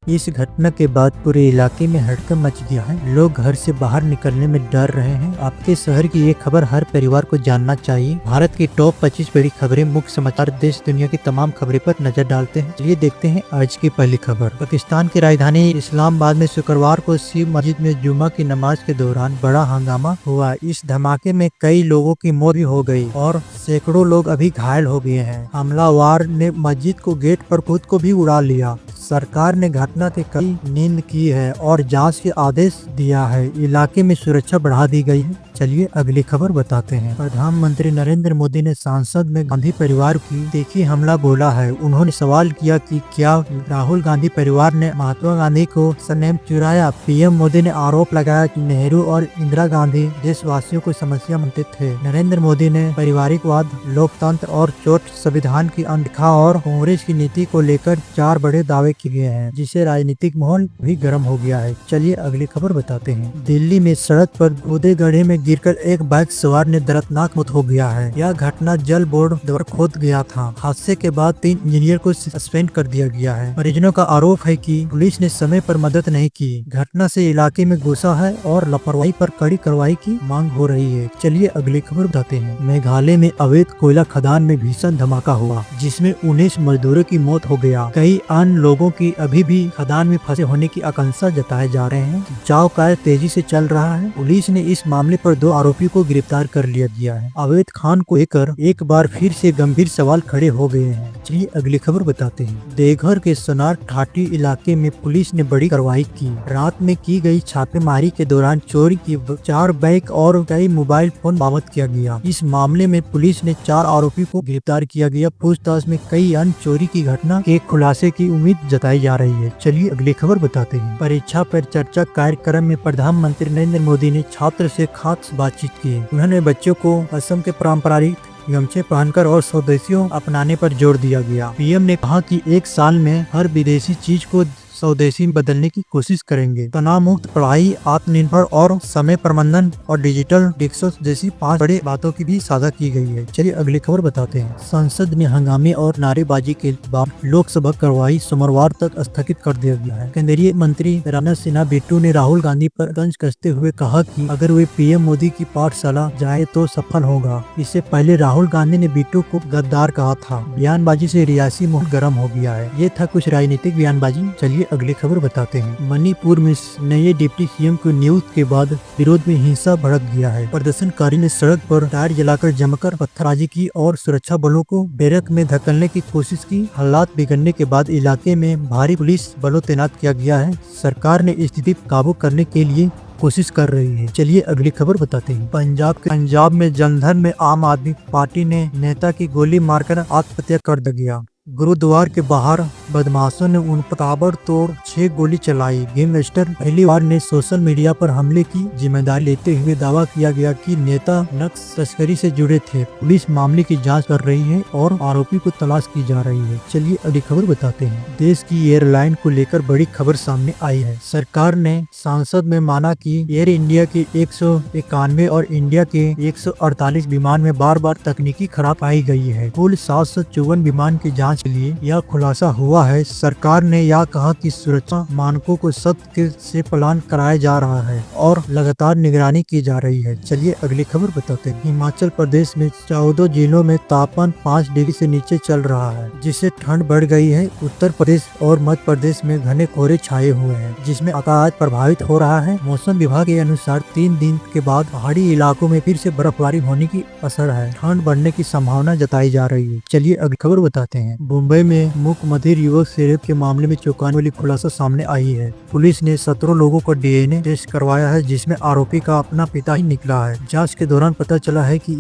इस घटना के बाद पूरे इलाके में हड़कंप मच गया है। लोग घर से बाहर निकलने में डर रहे हैं। आपके शहर की ये खबर हर परिवार को जानना चाहिए। भारत की टॉप 25 बड़ी खबरें, मुख्य समाचार, देश दुनिया की तमाम खबरें पर नजर डालते हैं। चलिए देखते हैं आज की पहली खबर। पाकिस्तान की राजधानी इस्लामाबाद में शुक्रवार को शिव मस्जिद में जुमा की नमाज के दौरान बड़ा हंगामा हुआ। इस धमाके में कई लोगों की मौत भी हो गई और सैकड़ों लोग अभी घायल हो गए हैं। हमलावर ने मस्जिद को गेट पर खुद को भी उड़ा लिया। सरकार ने घटना की कड़ी निंदा की है और जांच के आदेश दिया है। इलाके में सुरक्षा बढ़ा दी गई है। चलिए अगली खबर बताते हैं। प्रधानमंत्री नरेंद्र मोदी ने संसद में गांधी परिवार की देखी हमला बोला है। उन्होंने सवाल किया कि क्या राहुल गांधी परिवार ने महात्मा गांधी को सरनेम चुराया। पीएम मोदी ने आरोप लगाया कि नेहरू और इंदिरा गांधी देशवासियों को समस्या मानते थे। नरेंद्र मोदी ने पारिवारिकवाद, लोकतंत्र और चोट संविधान की अनदेखा और कांग्रेस की नीति को लेकर 4 बड़े दावे किए हैं, जिससे राजनीतिक माहौल भी गर्म हो गया है। चलिए अगली खबर बताते हैं। दिल्ली में सड़क पर कूदे गड्ढे में गिरकर एक बाइक सवार ने दर्दनाक मौत हो गया है। यह घटना जल बोर्ड द्वारा खोद गया था। हादसे के बाद 3 इंजीनियर को सस्पेंड कर दिया गया है। परिजनों का आरोप है कि पुलिस ने समय पर मदद नहीं की। घटना से इलाके में गुस्सा है और लापरवाही पर कड़ी कार्रवाई की मांग हो रही है। चलिए अगली खबर बताते हैं। मेघालय में अवैध कोयला खदान में भीषण धमाका हुआ, जिसमें 19 मजदूरों की मौत हो गया। कई अन्य लोगों की अभी भी खदान में फंसे होने की आशंका जताए जा रहे हैं। जांच कार्य तेजी से चल रहा है। पुलिस ने इस मामले पर 2 आरोपी को गिरफ्तार कर लिया गया है। अवैध खान को लेकर एक बार फिर से गंभीर सवाल खड़े हो गए हैं। चलिए अगली खबर बताते हैं। देवघर के सोनार घाटी इलाके में पुलिस ने बड़ी कार्रवाई की। रात में की गई छापेमारी के दौरान चोरी की 4 बाइक और कई मोबाइल फोन बरामद किया गया। इस मामले में पुलिस ने 4 आरोपी को गिरफ्तार किया गया। पूछताछ में कई अन्य चोरी की घटना के खुलासे की उम्मीद जताई जा रही है। चलिए अगली खबर बताते हैं। परीक्षा पर चर्चा कार्यक्रम में प्रधानमंत्री नरेंद्र मोदी ने छात्र से खास बातचीत की। उन्होंने बच्चों को असम के पारंपरिक गमछे पहनकर और स्वदेशियों अपनाने पर जोर दिया गया। पीएम ने कहा कि 1 साल में हर विदेशी चीज को स्वदेशी में बदलने की कोशिश करेंगे। तनाव मुक्त पढ़ाई, आत्मनिर्भर और समय प्रबंधन और डिजिटल डिस्कस जैसी 5 बड़ी बातों की भी साझा की गई है। चलिए अगली खबर बताते हैं। संसद में हंगामे और नारेबाजी के बाद लोकसभा कार्यवाही सोमवार तक स्थगित कर दिया गया है। केंद्रीय मंत्री राजनाथ सिन्हा बिट्टू ने राहुल गांधी पर तंज कसते हुए कहा कि अगर वे पीएम मोदी की पाठशाला जाए तो सफल होगा। इससे पहले राहुल गांधी ने बिट्टू को गद्दार कहा था। बयानबाजी से रियासी माहौल गर्म हो गया है। ये था कुछ राजनीतिक बयानबाजी। चलिए अगली खबर बताते हैं। मणिपुर में नए डिप्टी सीएम की नियुक्ति के बाद विरोध में हिंसा भड़क गया है। प्रदर्शनकारी ने सड़क पर टायर जलाकर जमकर पत्थरबाजी की और सुरक्षा बलों को बैरक में धकेलने की कोशिश की। हालात बिगड़ने के बाद इलाके में भारी पुलिस बलों तैनात किया गया है। सरकार ने स्थिति पर काबू करने के लिए कोशिश कर रही है। चलिए अगली खबर बताते हैं। पंजाब में जलंधर में आम आदमी पार्टी ने नेता की गोली मारकर आत्महत्या कर दिया। गुरुद्वार के बाहर बदमाशों ने उन पर ताबड़तोड़ 6 गोली चलाई। गैंगस्टर पहली बार ने सोशल मीडिया पर हमले की जिम्मेदारी लेते हुए दावा किया गया कि नेता नक्स तस्करी से जुड़े थे। पुलिस मामले की जांच कर रही है और आरोपी को तलाश की जा रही है। चलिए अगली खबर बताते हैं। देश की एयरलाइन को लेकर बड़ी खबर सामने आई है। सरकार ने संसद में माना कि एयर इंडिया के 191 और इंडिया के 148 विमान में बार बार तकनीकी खराब पाई गई है। कुल 754 विमान की जाँच के लिए यह खुलासा हुआ है। सरकार ने यह कहा कि सुरक्षा मानकों को सख्ती से पालन कराया जा रहा है और लगातार निगरानी की जा रही है। चलिए अगली खबर बताते हैं। हिमाचल प्रदेश में 14 जिलों में तापमान 5 डिग्री से नीचे चल रहा है, जिससे ठंड बढ़ गई है। उत्तर प्रदेश और मध्य प्रदेश में घने कोहरे छाए हुए हैं, जिसमें आकाश प्रभावित हो रहा है। मौसम विभाग के अनुसार 3 दिन के बाद पहाड़ी इलाकों में फिर से बर्फबारी होने की असर है। ठंड बढ़ने की संभावना जताई जा रही है। चलिए अगली खबर बताते हैं। मुंबई में मुख्यमंत्री युवक से रेप के मामले में चौंकाने वाली खुलासा सामने आई है। पुलिस ने 17 लोगों को डीएनए टेस्ट करवाया है, जिसमें आरोपी का अपना पिता ही निकला है। जांच के दौरान पता चला है कि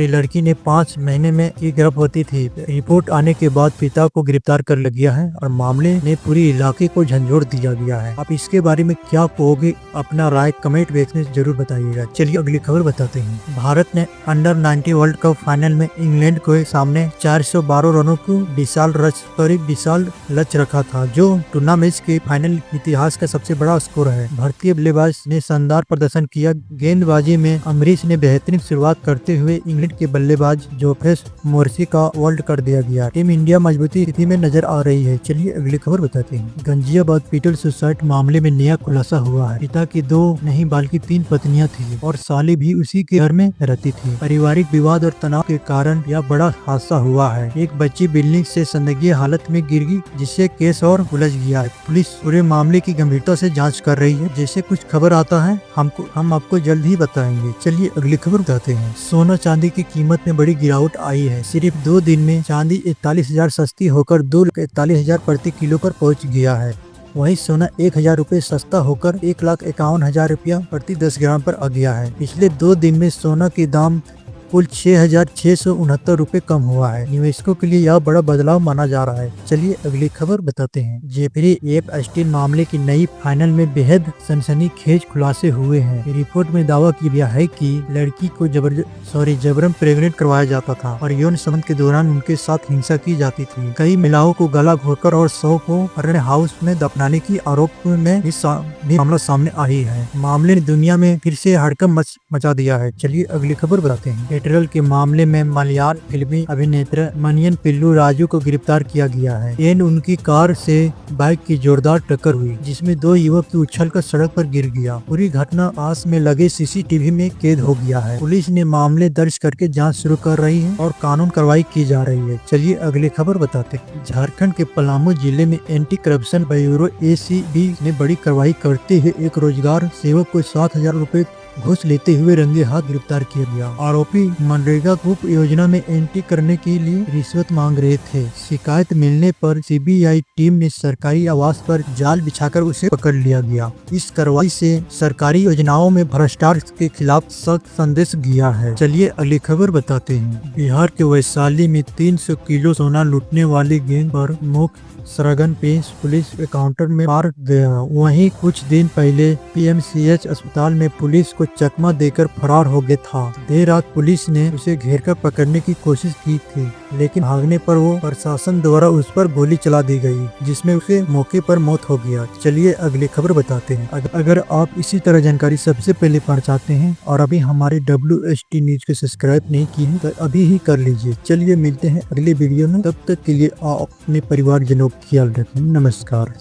लड़की ने 5 महीने में की गर्भवती थी। रिपोर्ट आने के बाद पिता को गिरफ्तार कर लिया गया है और मामले ने पूरी इलाके को झंझोड़ दिया गया है। आप इसके बारे में क्या कहोगे? अपना राय कमेंट बॉक्स में जरूर बताइएगा। चलिए अगली खबर बताते हैं। भारत ने अंडर 19 वर्ल्ड कप फाइनल में इंग्लैंड के सामने 412 रनों को विशाल लक्ष्य रखा था, जो टूर्नामेंट के फाइनल इतिहास का सबसे बड़ा स्कोर है। भारतीय बल्लेबाज ने शानदार प्रदर्शन किया। गेंदबाजी में अमरीश ने बेहतरीन शुरुआत करते हुए इंग्लैंड के बल्लेबाज जोफ्रेस मोर्सी का वर्ल्ड कर दिया गया। टीम इंडिया मजबूती स्थिति में नजर आ रही है। चलिए अगली खबर बताते हैं। गाजियाबाद पीटल सुसाइड मामले में नया खुलासा हुआ है। पिता की 2 नहीं बल्कि 3 पत्नियां थी और साली भी उसी के घर में रहती थी। पारिवारिक विवाद और तनाव के कारण यह बड़ा हादसा हुआ है। एक बच्ची बिल्डिंग से संदिग्ध हालत में गिर गई, जिससे केस और उलझ गया है। पुलिस पूरे मामले की गंभीरता से जांच कर रही है। जैसे कुछ खबर आता है हम आपको जल्द ही बताएंगे। चलिए अगली खबर बताते हैं। सोना चांदी की कीमत में बड़ी गिरावट आई है। सिर्फ 2 दिन में चांदी 41,000 सस्ती होकर 2,41,000 प्रति किलो पर पहुंच गया है। वहीं सोना 1,000 रुपए सस्ता होकर 1,51,000 रुपया प्रति 10 ग्राम पर आ गया है। पिछले 2 दिन में सोना के दाम कुल 6,669 रुपए कम हुआ है। निवेशकों के लिए यह बड़ा बदलाव माना जा रहा है। चलिए अगली खबर बताते हैं। जेफरी एपस्टीन मामले की नई फाइनल में बेहद सनसनीखेज खुलासे हुए हैं। रिपोर्ट में दावा किया गया है कि लड़की को जबरन प्रेग्नेंट करवाया जाता था और यौन संबंध के दौरान उनके साथ हिंसा की जाती थी। कई महिलाओं को गला घोटकर और 100 को अपने हाउस में दफनाने की आरोप में भी मामला सामने आई है। मामले ने दुनिया में फिर से हड़कंप मचा दिया है। चलिए अगली खबर बताते हैं। पेट्रोल के मामले में मलयालम फिल्मी अभिनेता मनियन पिल्लू राजू को गिरफ्तार किया गया है। उनकी कार से बाइक की जोरदार टक्कर हुई, जिसमें 2 युवक की उछलकर सड़क पर गिर गया। पूरी घटना पास में लगे सीसीटीवी में कैद हो गया है। पुलिस ने मामले दर्ज करके जांच शुरू कर रही है और कानून कार्रवाई की जा रही है। चलिए अगली खबर बताते हैं। झारखंड के पलामू जिले में एंटी करप्शन ब्यूरो ACB ने बड़ी कार्रवाई करते हुए एक रोजगार सेवक को 7,000 रुपए घूस लेते हुए रंगे हाथ गिरफ्तार किया गया। आरोपी मनरेगा उप योजना में एंट्री करने के लिए रिश्वत मांग रहे थे। शिकायत मिलने पर CBI टीम ने सरकारी आवास पर जाल बिछाकर उसे पकड़ लिया गया। इस कार्रवाई से सरकारी योजनाओं में भ्रष्टाचार के खिलाफ सख्त संदेश गया है। चलिए अगली खबर बताते हैं। बिहार के वैशाली में 300 किलो सोना लूटने वाली गैंग पर मुख्य सरगन पेश पुलिस एनकाउंटर में मार गया। वहीं कुछ दिन पहले PMCH अस्पताल में पुलिस को चकमा देकर फरार हो गया था। देर रात पुलिस ने उसे घेरकर पकड़ने की कोशिश की थी, लेकिन भागने पर वो प्रशासन द्वारा उस पर गोली चला दी गई, जिसमें उसे मौके पर मौत हो गया। चलिए अगली खबर बताते हैं। अगर आप इसी तरह जानकारी सबसे पहले पढ़ चाहते हैं और अभी हमारे WST न्यूज को सब्सक्राइब नहीं किए हैं तो अभी ही कर लीजिए। चलिए मिलते हैं अगले वीडियो में। तब तक के लिए आप अपने परिवारजनों ख्याल रखें। नमस्कार।